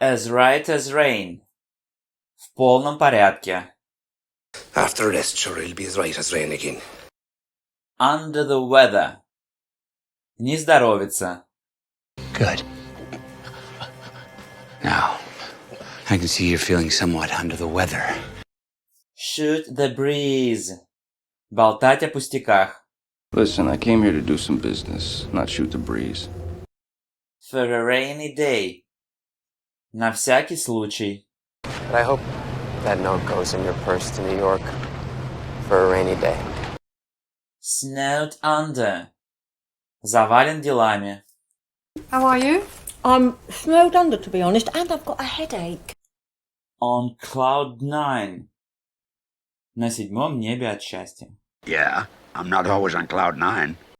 As right as rain. В полном порядке. After rest, sure, it'll be as right as rain again. Under the weather. Не здоровится. Good. Now, I can see you're feeling somewhat under the weather. Shoot the breeze. Болтать о пустяках. Listen, I came here to do some business, not shoot the breeze. For a rainy day. На всякий случай. But I hope that note goes in your purse to New York for a rainy day. Snowed under. Завален делами. How are you? I'm snowed under, to be honest, and I've got a headache. On cloud 9. На седьмом небе от счастья. Yeah, I'm not always on cloud 9.